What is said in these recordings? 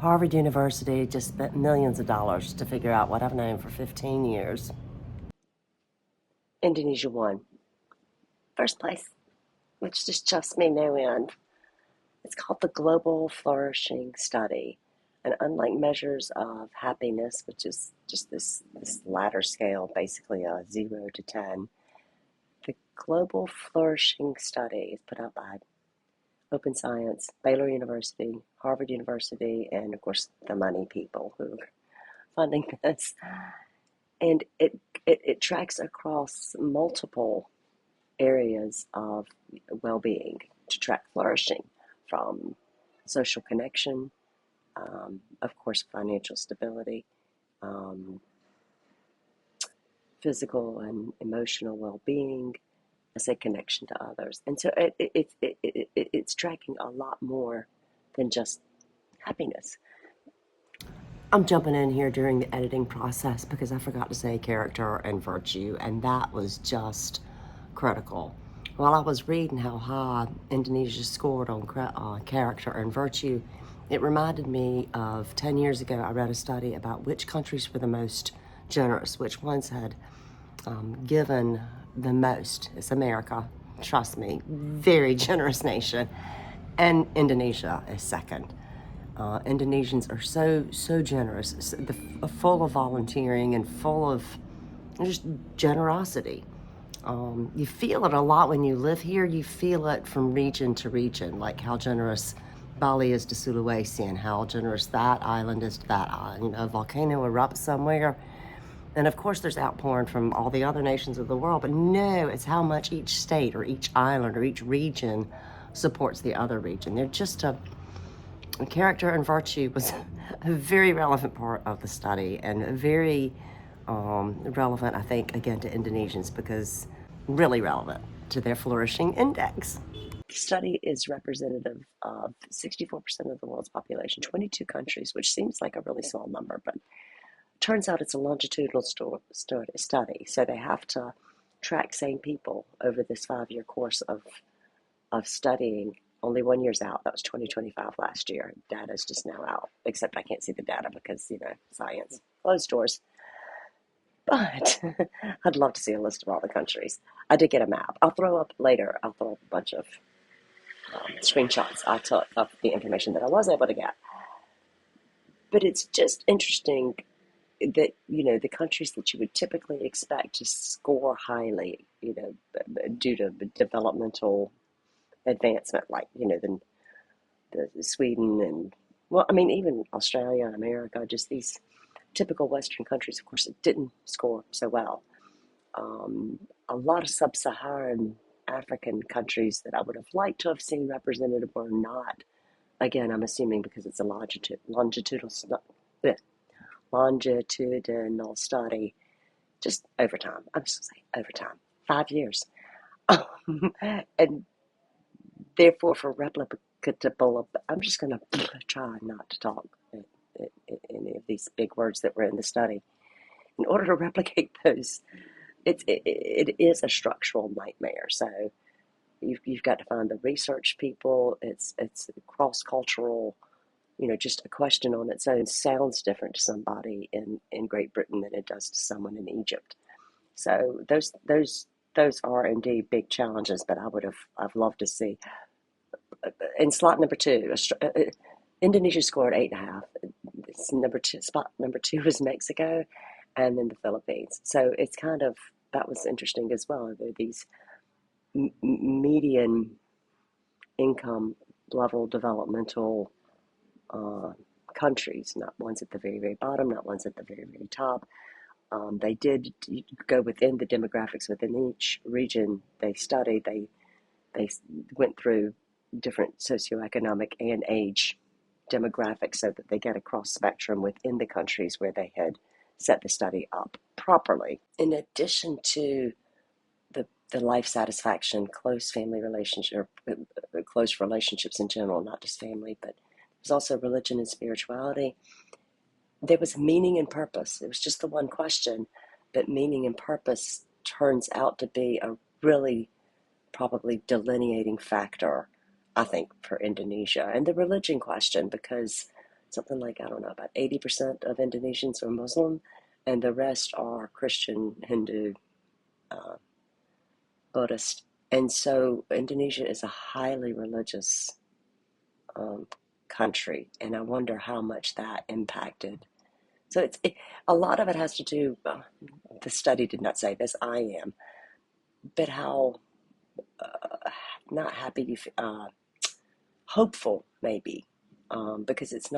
Harvard University just spent millions of dollars to figure out what I've known for 15 years. Indonesia won. First place, which just made no end. It's called the Global Flourishing Study. And unlike measures of happiness, which is just this ladder scale, basically a 0 to 10, the Global Flourishing Study is put out by Open Science, Baylor University, Harvard University, and of course the money people who are funding this. And it tracks across multiple areas of well-being to track flourishing, from social connection, of course financial stability, physical and emotional well-being, I say connection to others. And so it's tracking a lot more than just happiness. I'm jumping in here during the editing process because I forgot to say character and virtue, and that was just critical. While I was reading how high Indonesia scored on character and virtue, it reminded me of 10 years ago I read a study about which countries were the most generous, which ones had given the most. It's America, trust me, very generous nation, and Indonesia is second. Indonesians are so generous, full of volunteering and full of just generosity. You feel it a lot when you live here. You feel it from region to region, like how generous Bali is to Sulawesi and how generous that island is to that island. A volcano erupts somewhere, and of course there's outpouring from all the other nations of the world, but no, it's how much each state or each island or each region supports the other region. They're just character and virtue was a very relevant part of the study, and very relevant, I think, again, to Indonesians, because really relevant to their flourishing index. The study is representative of 64% of the world's population, 22 countries, which seems like a really small number, but turns out it's a longitudinal study, so they have to track same people over this 5-year course of studying. Only 1 year's out. That was 2025 last year. Data's just now out, except I can't see the data because, science, closed doors. But I'd love to see a list of all the countries. I did get a map. I'll throw up later. I'll throw up a bunch of screenshots I took of the information that I was able to get. But it's just interesting that, the countries that you would typically expect to score highly, due to developmental advancement, like, the Sweden and, well, I mean, even Australia and America, just these typical Western countries, of course, it didn't score so well. A lot of sub-Saharan African countries that I would have liked to have seen represented were not. Again, I'm assuming because it's a longitudinal study, just over time. I'm just going to say over time, 5 years. And therefore, for replicable, I'm just going to try not to talk any of these big words that were in the study. In order to replicate those, it is a structural nightmare. So you've got to find the research people. It's cross-cultural. Just a question on its own sounds different to somebody in Great Britain than it does to someone in Egypt. So those are indeed big challenges. But I've loved to see. In slot number 2, Indonesia scored 8.5. Spot number 2 was Mexico, and then the Philippines. So it's that was interesting as well. There are these median income level developmental countries, not ones at the very, very bottom, not ones at the very, very top. They did go within the demographics within each region they studied. They went through different socioeconomic and age demographics so that they get a cross spectrum within the countries where they had set the study up properly. In addition to the life satisfaction, close family relationship, close relationships in general, not just family, but there's also religion and spirituality. There was meaning and purpose. It was just the one question, but meaning and purpose turns out to be a really probably delineating factor, I think, for Indonesia. And the religion question, because something like, I don't know, about 80% of Indonesians are Muslim, and the rest are Christian, Hindu, uh, Buddhist. And so Indonesia is a highly religious um, country, and I wonder how much that impacted. So a lot of it has to do. The study did not say this. I am, but how not happy you, hopeful maybe, because it's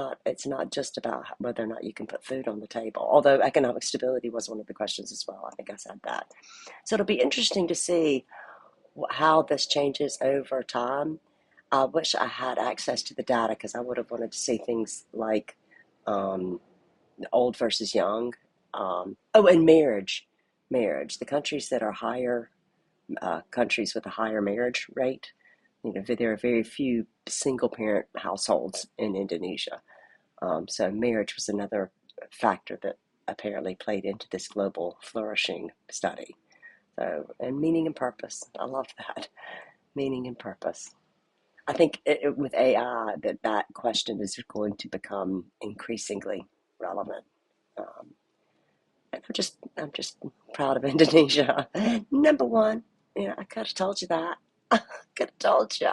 not just about whether or not you can put food on the table. Although economic stability was one of the questions as well. I think I said that. So it'll be interesting to see how this changes over time. I wish I had access to the data because I would have wanted to see things like um, old versus young. Oh, and marriage. The countries that are higher, countries with a higher marriage rate. There are very few single parent households in Indonesia. So marriage was another factor that apparently played into this global flourishing study. So, and meaning and purpose. I love that. Meaning and purpose. I think with AI that question is going to become increasingly relevant. Um, and I'm just proud of Indonesia. Number one. Yeah, I could have told you that. I could have told you.